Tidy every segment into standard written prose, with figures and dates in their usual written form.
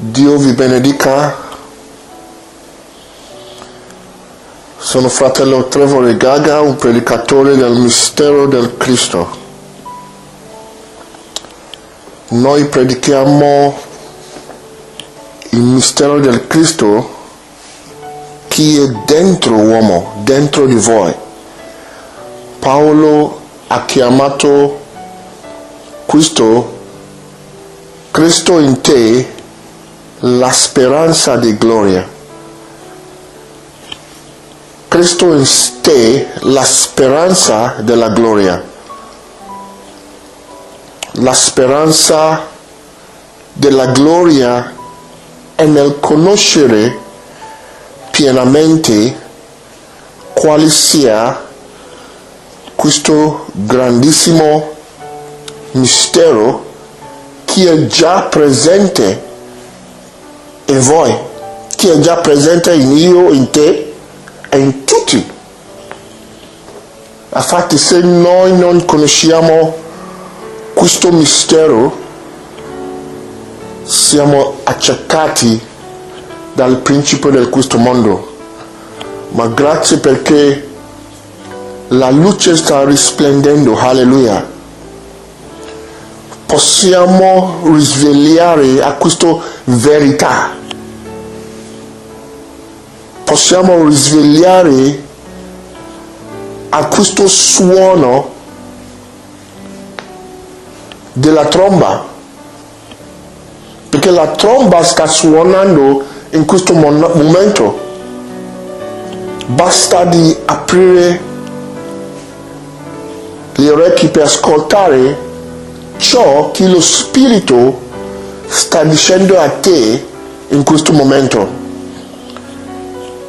Dio vi benedica. Sono fratello Trevor Gaga, un predicatore del mistero del Cristo. Noi predichiamo il mistero del Cristo, chi è dentro uomo, dentro di voi. Paolo ha chiamato Cristo in te, la speranza di gloria. Cristo in te, la speranza della gloria. La speranza della gloria è nel conoscere pienamente quale sia questo grandissimo mistero che è già presente in voi, che è già presente in io, in te e in tutti. Infatti, se noi non conosciamo questo mistero, siamo accecati dal principio di questo mondo. Ma grazie perché la luce sta risplendendo, alleluia. Possiamo risvegliare a questa verità. Possiamo risvegliare a questo suono della tromba, perché la tromba sta suonando in questo momento. Basta di aprire gli orecchi per ascoltare ciò che lo Spirito sta dicendo a te in questo momento.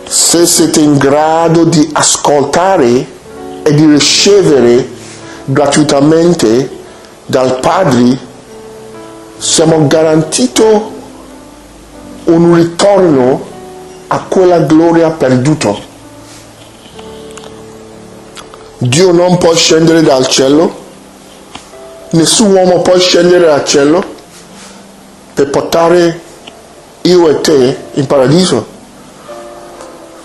Se siete in grado di ascoltare e di ricevere gratuitamente dal Padre, siamo garantiti un ritorno a quella gloria perduta. Dio non può scendere dal cielo, nessun uomo può scendere dal cielo per portare io e te in paradiso.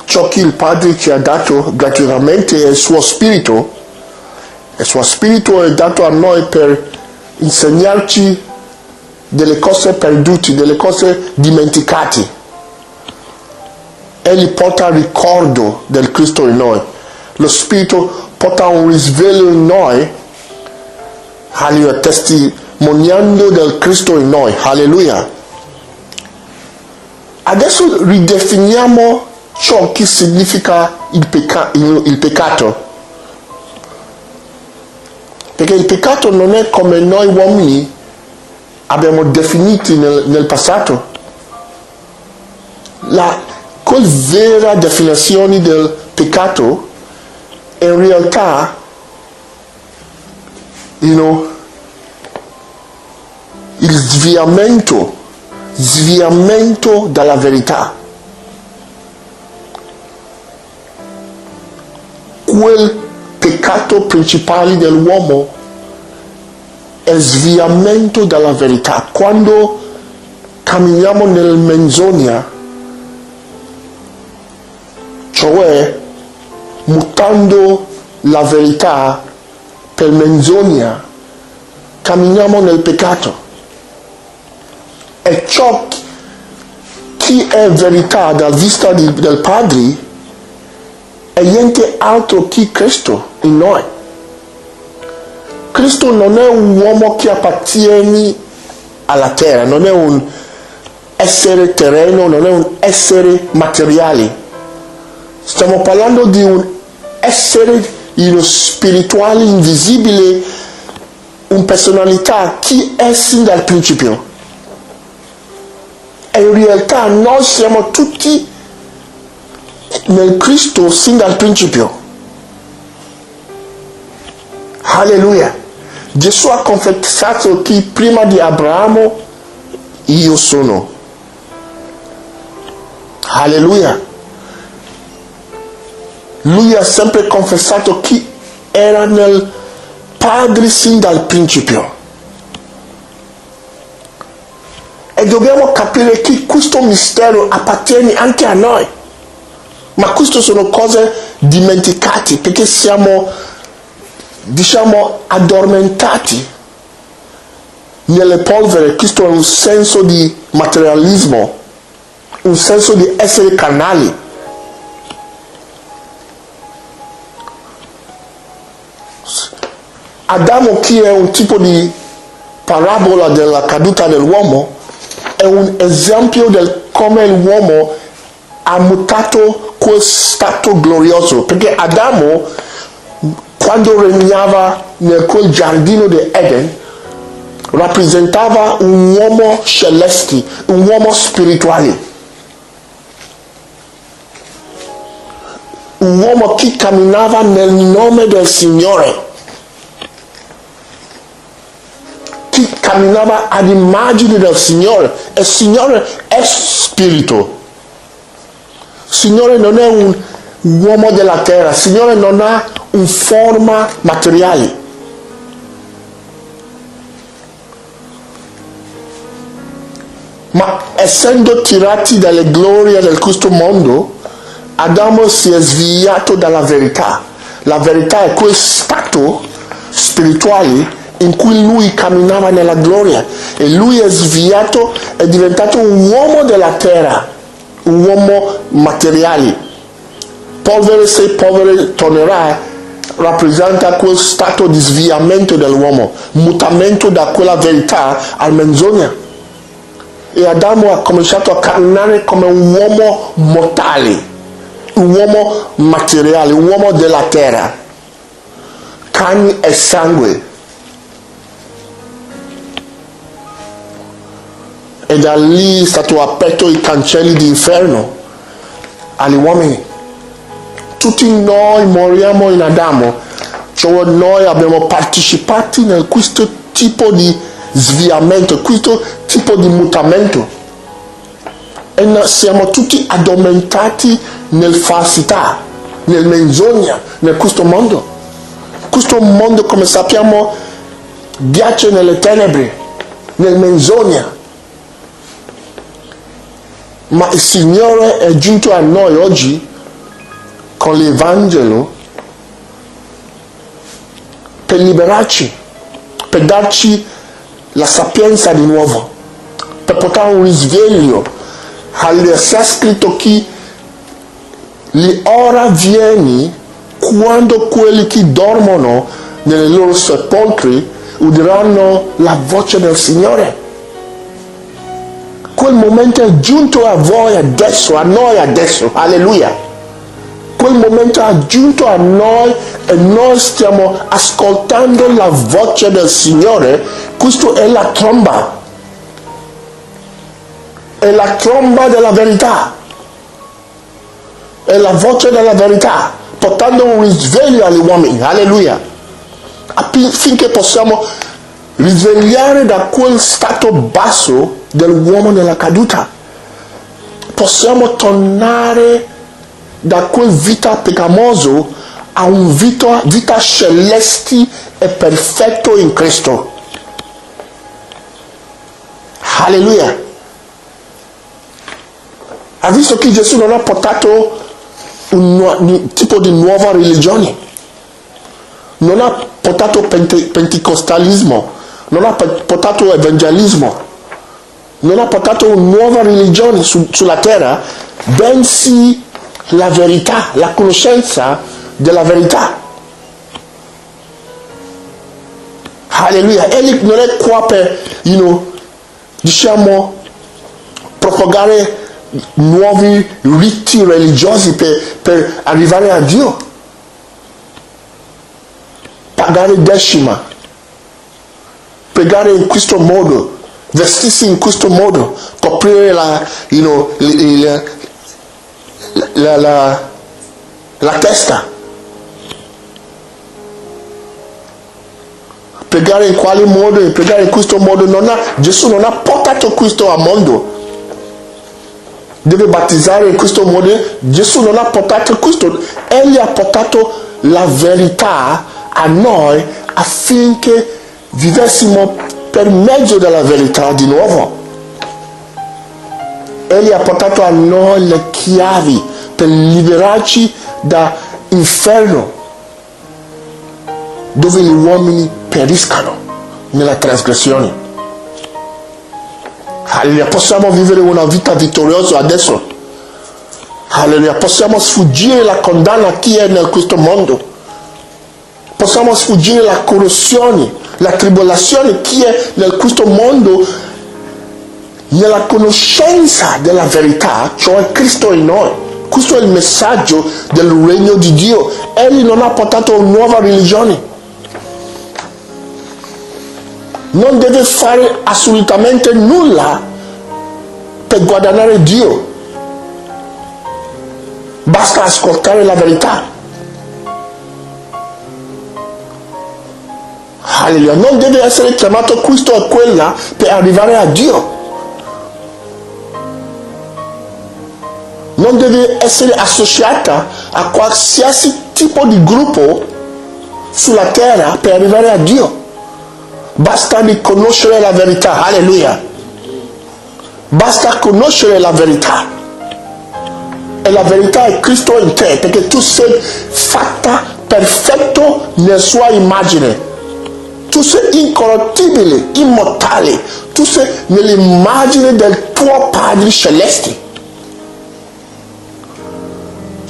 Ciò che il Padre ci ha dato gratuitamente è il suo Spirito, e il suo Spirito è dato a noi per insegnarci delle cose perdute, delle cose dimenticate. Egli porta il ricordo del Cristo in noi. Lo Spirito porta un risveglio in noi, alleluia, testimoniando del Cristo in noi, alleluia. Adesso ridefiniamo ciò che significa il peccato. Perché il peccato non è come noi uomini abbiamo definito nel passato. Quella vera definizione del peccato in realtà, il sviamento dalla verità. Quel peccato principale dell'uomo è sviamento dalla verità. Quando camminiamo nel menzogna, cioè mutando la verità per menzogna, camminiamo nel peccato. E ciò che è verità dalla vista del Padre è niente altro che Cristo in noi. Cristo non è un uomo che appartiene alla terra, non è un essere terreno, non è un essere materiale. Stiamo parlando di un essere spirituale, invisibile, una personalità che è sin dal principio. E in realtà noi siamo tutti nel Cristo sin dal principio. Alleluia. Gesù ha confessato che prima di Abramo io sono. Alleluia. Lui ha sempre confessato che era nel Padre sin dal principio. e dobbiamo capire che questo mistero appartiene anche a noi. Ma queste sono cose dimenticate perché siamo, diciamo, addormentati nelle polvere. Questo è un senso di materialismo, un senso di essere carnali. Adamo, che è un tipo di parabola della caduta dell'uomo, è un esempio del come l'uomo ha mutato quel stato glorioso, perché Adamo, quando regnava nel quel giardino di Eden, rappresentava un uomo celeste, un uomo spirituale, un uomo che camminava nel nome del Signore, che camminava ad immagine del Signore. E il Signore è spirito. Il Signore non è un uomo della terra, il Signore non ha una forma materiale. Ma essendo tirati dalle glorie di questo mondo, Adamo si è sviato dalla verità. La verità è quel stato spirituale in cui lui camminava nella gloria, e lui è sviato, è diventato un uomo della terra, un uomo materiale. Polvere se polvere tornerà rappresenta quel stato di sviamento dell'uomo, mutamento da quella verità al menzogna. E Adamo ha cominciato a camminare come un uomo mortale, un uomo materiale, un uomo della terra, carne e sangue. E da lì è stato aperto i cancelli d'inferno agli uomini. Tutti noi moriamo in Adamo, cioè noi abbiamo partecipato in questo tipo di sviamento, questo tipo di mutamento, e siamo tutti addormentati nel falsità, nel menzogna, in questo mondo. Questo mondo, come sappiamo, giace nelle tenebre, nel menzogna. Ma il Signore è giunto a noi oggi con l'Evangelo per liberarci, per darci la sapienza di nuovo, per portare un risveglio. Sia scritto che l'ora viene quando quelli che dormono nelle loro sepolcri udiranno la voce del Signore. Quel momento è giunto a voi adesso, a noi adesso, alleluia. Quel momento è giunto a noi e noi stiamo ascoltando la voce del Signore. Questa è la tromba. È la tromba della verità. È la voce della verità, portando un risveglio agli uomini, alleluia. Affinché possiamo risvegliare da quel stato basso dell'uomo nella caduta. Possiamo tornare da quel vita peccamoso a un vita celeste e perfetto in Cristo. Alleluia. Ha visto che Gesù non ha portato un tipo di nuova religione, non ha portato pentecostalismo, non ha portato evangelismo, non ha portato una nuova religione sulla terra, bensì la verità, la conoscenza della verità. Alleluia. Egli non è qua per, diciamo, propagare nuovi riti religiosi per arrivare a Dio. Pagare decima, pregare in questo modo, vestirsi in questo modo, coprire la testa, pregare in quale modo e pregare in questo modo. Gesù non ha portato questo al mondo. Deve battezzare in questo modo. Gesù non ha portato questo, egli ha portato la verità a noi affinché vivessimo per mezzo della verità di nuovo. Egli ha portato a noi le chiavi per liberarci dall'inferno, dove gli uomini periscano nella trasgressione. Alleluia, possiamo vivere una vita vittoriosa adesso. Alleluia, possiamo sfuggire la condanna chi è in questo mondo. Possiamo sfuggire la corruzione, la tribolazione chi è in questo mondo, nella conoscenza della verità, cioè Cristo in noi. Questo è il messaggio del regno di Dio. Egli non ha portato una nuova religione. Non deve fare assolutamente nulla per guadagnare Dio. Basta ascoltare la verità. Alleluia. Non deve essere chiamato questo o quella per arrivare a Dio. Non deve essere associata a qualsiasi tipo di gruppo sulla terra per arrivare a Dio. Basta di conoscere la verità. Alleluia. Basta conoscere la verità. E la verità è Cristo in te, perché tu sei fatta perfetto nella sua immagine. Tu sei incorruttibile, immortale. Tu sei nell'immagine del tuo Padre Celeste.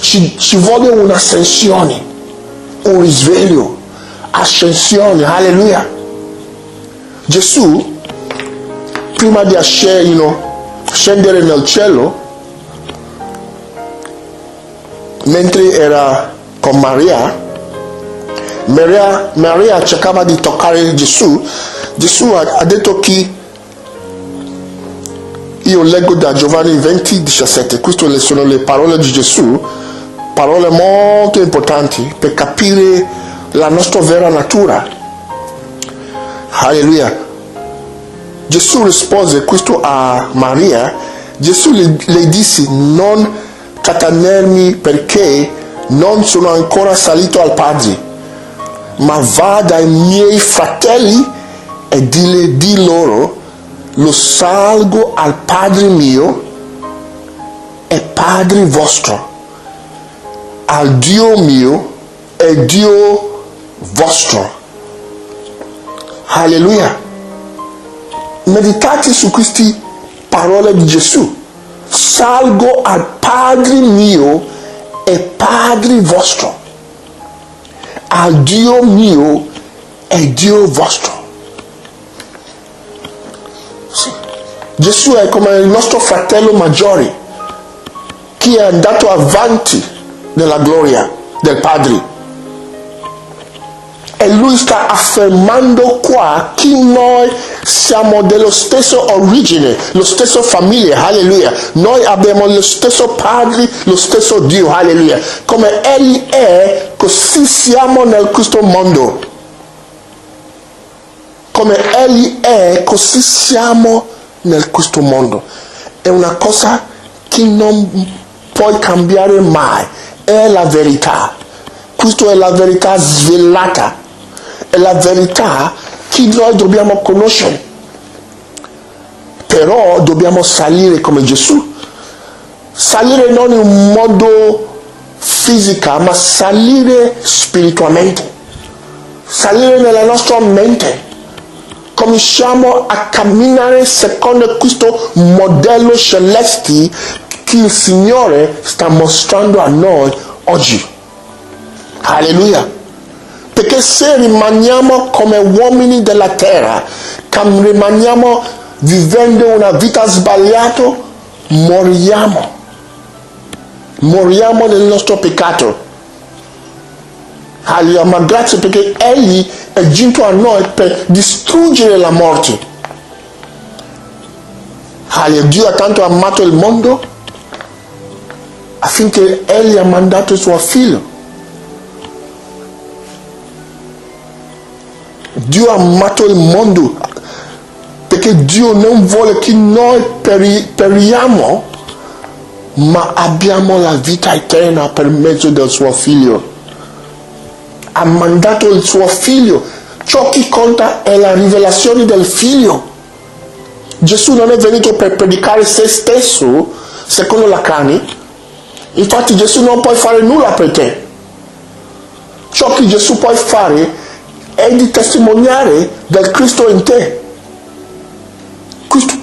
Ci vuole un'ascensione, un risveglio, ascensione, alleluia. Gesù, prima di scendere nel cielo, mentre era con Maria cercava di toccare Gesù. Gesù ha detto che, io leggo da Giovanni 20:17, queste sono le parole di Gesù, parole molto importanti per capire la nostra vera natura. Alleluia. Gesù rispose questo a Maria. Gesù le disse: non trattenermi, perché non sono ancora salito al Padre, ma va dai miei fratelli e di loro: lo salgo al Padre mio e Padre vostro, al Dio mio e Dio vostro. Alleluia. Meditate su queste parole di Gesù. Salgo al Padre mio e Padre vostro, al Dio mio e Dio vostro. Sì. Gesù è come il nostro fratello maggiore, che è andato avanti nella gloria del Padre. E lui sta affermando qua che noi siamo dello stesso origine, lo stesso famiglia, alleluia. Noi abbiamo lo stesso Padre, lo stesso Dio, alleluia. Come Egli è, così siamo nel questo mondo. Come Egli è, così siamo nel questo mondo. È una cosa che non puoi cambiare mai. È la verità. Questa è la verità svelata. È la verità che noi dobbiamo conoscere. Però dobbiamo salire come Gesù. Salire non in un modo fisico, ma salire spiritualmente. Salire nella nostra mente. Cominciamo a camminare secondo questo modello celeste che il Signore sta mostrando a noi oggi. Alleluia. Perché se rimaniamo come uomini della terra, rimaniamo vivendo una vita sbagliata, moriamo. Moriamo nel nostro peccato. Alleluia, ma grazie perché Egli è giunto a noi per distruggere la morte. Alleluia, Dio ha tanto amato il mondo affinché Egli ha mandato il suo figlio. Dio ha amato il mondo perché Dio non vuole che noi periamo, ma abbiamo la vita eterna per mezzo del suo figlio. Ha mandato il suo figlio. Ciò che conta è la rivelazione del figlio. Gesù non è venuto per predicare se stesso, secondo la carne. Infatti Gesù non può fare nulla per te. Ciò che Gesù può fare è di testimoniare del Cristo in te.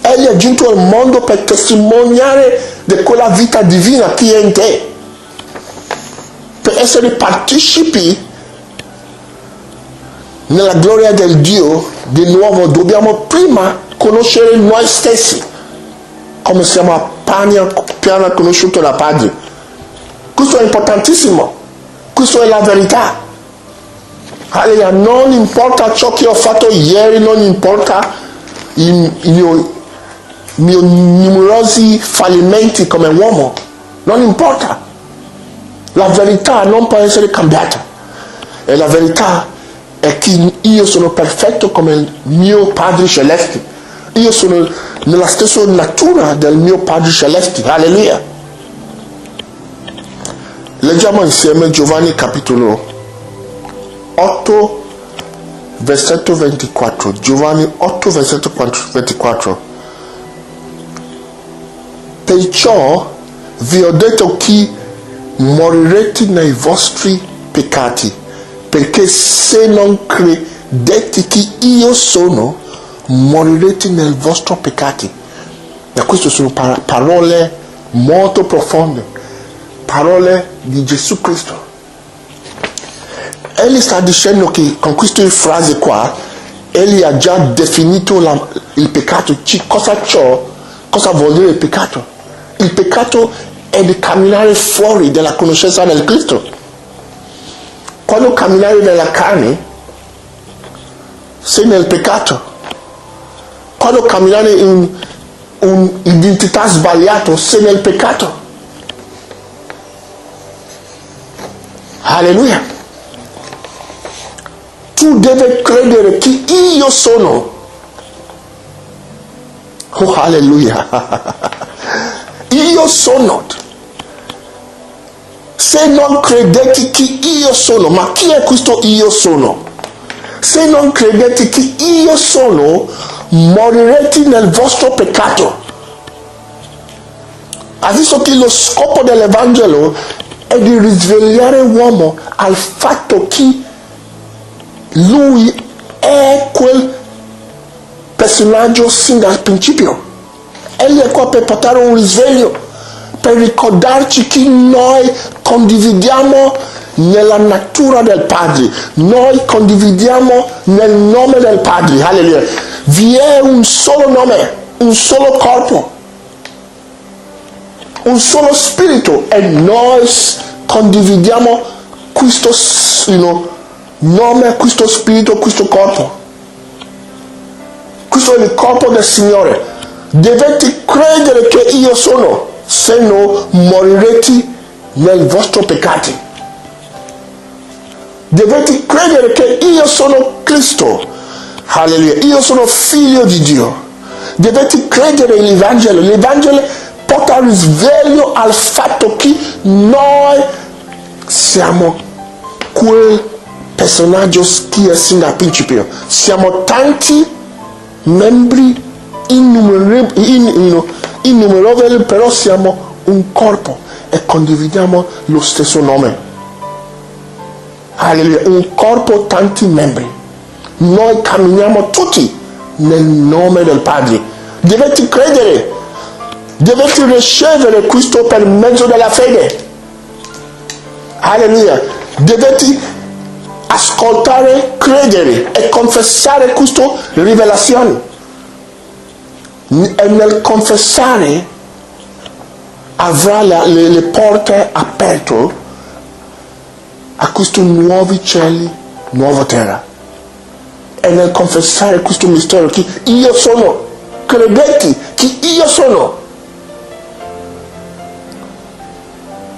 Egli è giunto al mondo per testimoniare di quella vita divina che è in te. Per essere partecipi nella gloria del Dio di nuovo dobbiamo prima conoscere noi stessi, come siamo appena conosciuti da Padre. Questo è importantissimo, questo è la verità. Alleluia, non importa ciò che ho fatto ieri, non importa i miei numerosi fallimenti come uomo, non importa. La verità non può essere cambiata. E la verità è che io sono perfetto come il mio Padre Celeste. Io sono nella stessa natura del mio Padre Celeste. Alleluia. Leggiamo insieme Giovanni capitolo 8, versetto 24. Giovanni 8, versetto 24. Perciò vi ho detto che morirete nei vostri peccati, perché se non credete che io sono, morirete nei vostri peccati. E queste sono parole molto profonde, parole di Gesù Cristo. Egli sta dicendo che con queste frasi qua, egli ha già definito il peccato. Cosa vuol dire il peccato? Il peccato è di camminare fuori dalla conoscenza del Cristo. Quando camminare nella carne, sei nel peccato. Quando camminare in un'identità sbagliata, sei nel peccato. Alleluia. Tu devi credere che io sono. Oh, alleluia. Io sono. Se non credete che io sono, ma chi è questo io sono? Se non credete che io sono, morirete nel vostro peccato. Ha visto che lo scopo dell'Evangelo è di risvegliare l'uomo al fatto che lui è quel personaggio sin dal principio. Egli è qua per portare un risveglio, per ricordarci che noi condividiamo nella natura del Padre, noi condividiamo nel nome del Padre. Alleluia. Vi è un solo nome, un solo corpo, un solo spirito, e noi condividiamo questo nome, questo spirito, questo corpo. Questo è il corpo del Signore. Dovete credere che io sono, se no morirete nel vostro peccato. Dovete credere che io sono Cristo. Alleluia. Io sono figlio di Dio. Dovete credere nell'Evangelo. L'Evangelo porta risveglio al fatto che noi siamo quel personaggio che è sin dal principio. Siamo tanti membri innumerevoli, però siamo un corpo e condividiamo lo stesso nome. Alleluia. Un corpo, tanti membri. Noi camminiamo tutti nel nome del Padre. Dovete credere, dovete ricevere questo per mezzo della fede. Alleluia. Dovete ascoltare, credere e confessare questa rivelazione. E nel confessare avrà le porte aperte a questi nuovi cieli, nuova terra. E nel confessare questo mistero che io sono, credete che io sono,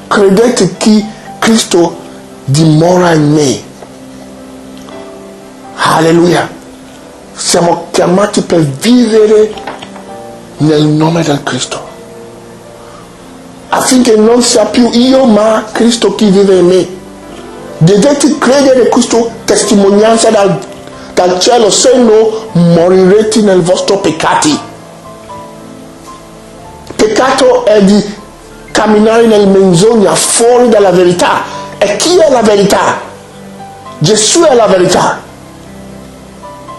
credete che Cristo dimora in me. Alleluia. Siamo chiamati per vivere nel nome del Cristo, affinché non sia più io ma Cristo che vive in me. Dovete credere questa testimonianza dal cielo, se no morirete nel vostro peccati. peccato è di camminare nel menzogna, fuori dalla verità. E chi è la verità? Gesù è la verità.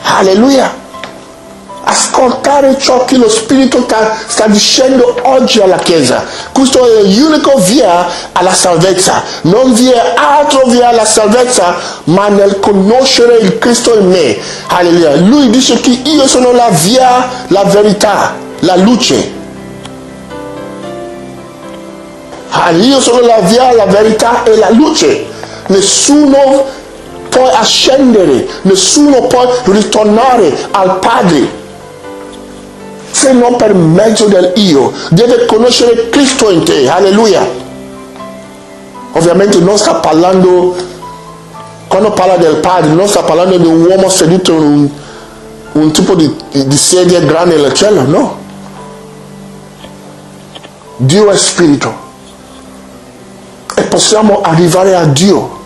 Alleluia. Ascoltare ciò che lo Spirito sta dicendo oggi alla Chiesa. Questo è l'unico via alla salvezza. Non vi è altro via alla salvezza, ma nel conoscere il Cristo in me. Alleluia. Lui dice che io sono la via, la verità, la luce. Io sono la via, la verità e la luce. Nessuno può ascendere, nessuno può ritornare al Padre se non per mezzo del io. Deve conoscere Cristo in te. Alleluia. Ovviamente non sta parlando, quando parla del Padre, non sta parlando di un uomo seduto in un tipo di sedia grande nel cielo, no. Dio è spirito e possiamo arrivare a Dio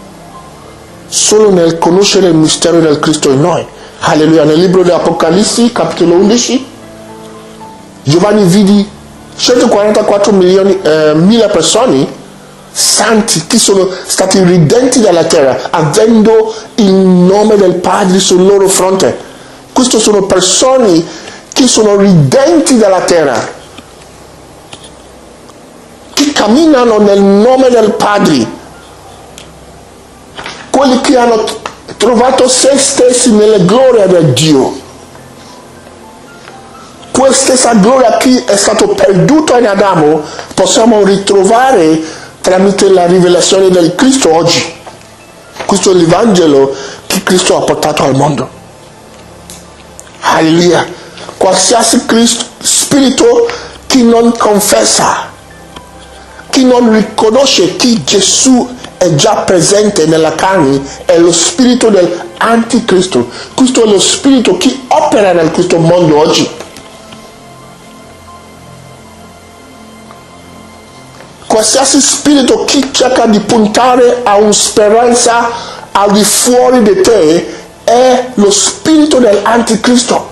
solo nel conoscere il mistero del Cristo in noi. Alleluia. Nel libro dell'Apocalisse, capitolo 11, Giovanni vide 144 mila persone santi che sono stati ridenti dalla terra, avendo il nome del Padre sul loro fronte. Queste sono persone che sono ridenti dalla terra, che camminano nel nome del Padre, quelli che hanno trovato se stessi nella gloria di Dio. Quella stessa gloria che è stata perduta in Adamo possiamo ritrovare tramite la rivelazione del Cristo oggi. Questo è l'Evangelo che Cristo ha portato al mondo. Alleluia. Qualsiasi spirito che non confessa, che non riconosce che Gesù è già presente nella carne, è lo spirito dell'anticristo. Questo è lo spirito che opera in questo mondo oggi. Qualsiasi spirito che cerca di puntare a una speranza al di fuori di te è lo spirito dell'anticristo.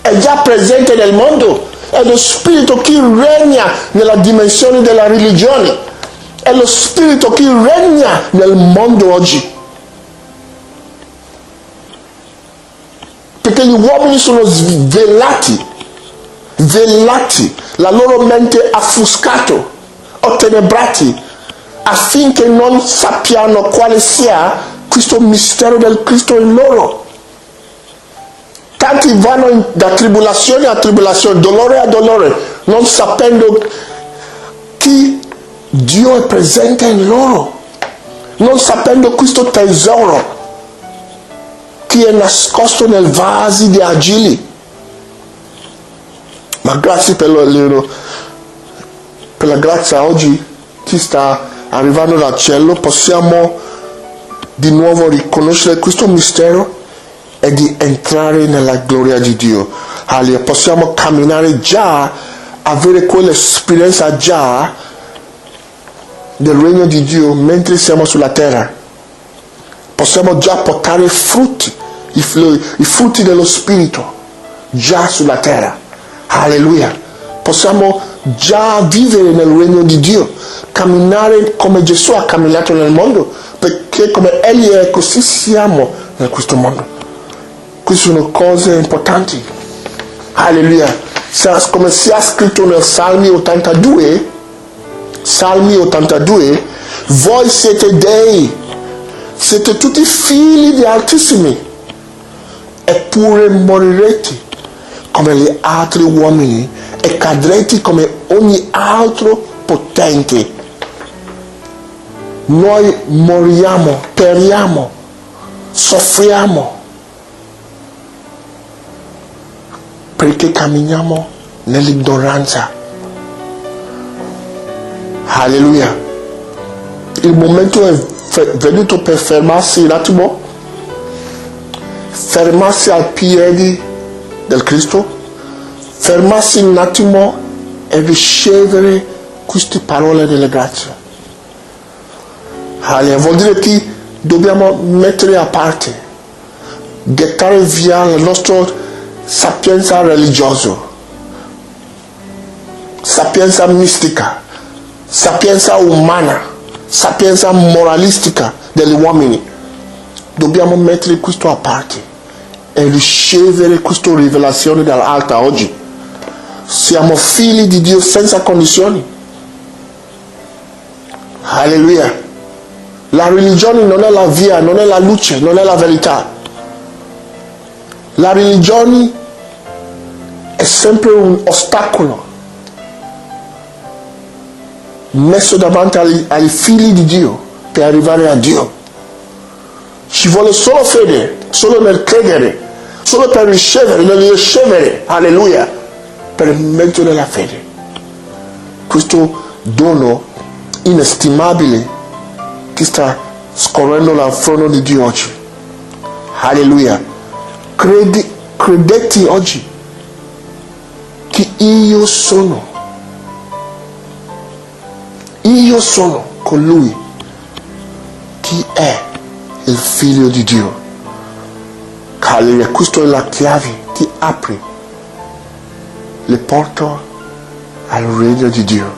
È già presente nel mondo. È lo spirito che regna nella dimensione della religione. È lo spirito che regna nel mondo oggi. Perché gli uomini sono svelati, la loro mente è offuscata, ottenebrati, affinché non sappiano quale sia questo mistero del Cristo in loro. Tanti vanno da tribolazione a tribolazione, dolore a dolore, non sapendo che Dio è presente in loro, non sapendo questo tesoro che è nascosto nel vaso di argilla. Ma grazie per la grazia oggi che sta arrivando dal cielo, possiamo di nuovo riconoscere questo mistero e di entrare nella gloria di Dio. Alleluia. Possiamo camminare già, avere quell'esperienza già del regno di Dio mentre siamo sulla terra. Possiamo già portare frutti, i frutti dello Spirito già sulla terra. Alleluia. Possiamo già vivere nel regno di Dio, camminare come Gesù ha camminato nel mondo, perché come Egli è così siamo in questo mondo. Queste sono cose importanti. Alleluia. Come sia scritto nel Salmi 82, voi siete dei, siete tutti figli di Altissimi, eppure morirete come gli altri uomini e cadrete come ogni altro potente. Noi moriamo, periamo, soffriamo perché camminiamo nell'ignoranza. Alleluia. Il momento è venuto per fermarsi un attimo, fermarsi al piede del Cristo, fermarsi un attimo e ricevere queste parole delle grazie. Alleluia. Vuol dire che dobbiamo mettere a parte, gettare via la nostra sapienza religiosa, sapienza mistica, sapienza umana, sapienza moralistica degli uomini. Dobbiamo mettere questo a parte e ricevere questa rivelazione dall'alta oggi. Siamo figli di Dio senza condizioni. Alleluia. La religione non è la via, non è la luce, non è la verità. La religione è sempre un ostacolo messo davanti ai figli di Dio per arrivare a Dio. Ci vuole solo fede, solo nel credere, solo per ricevere, nel ricevere, alleluia, per mezzo della fede. Questo dono inestimabile che sta scorrendo dal trono di Dio oggi. Alleluia. Credete oggi che io sono colui che è il figlio di Dio. Alleluia. Questa è la chiave che apre le porte al regno di Dio.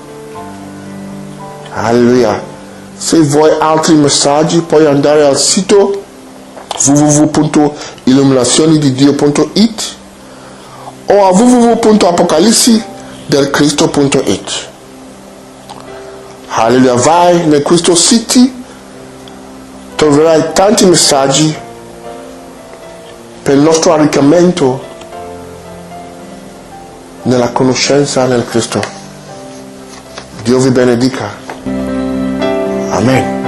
Alleluia. Se vuoi altri messaggi puoi andare al sito www.illuminazionididio.it o a www.apocalissidelcristo.it. Alleluia. Vai in questo sito, troverai tanti messaggi per il nostro arricchimento nella conoscenza nel Cristo. Dio vi benedica. Amen.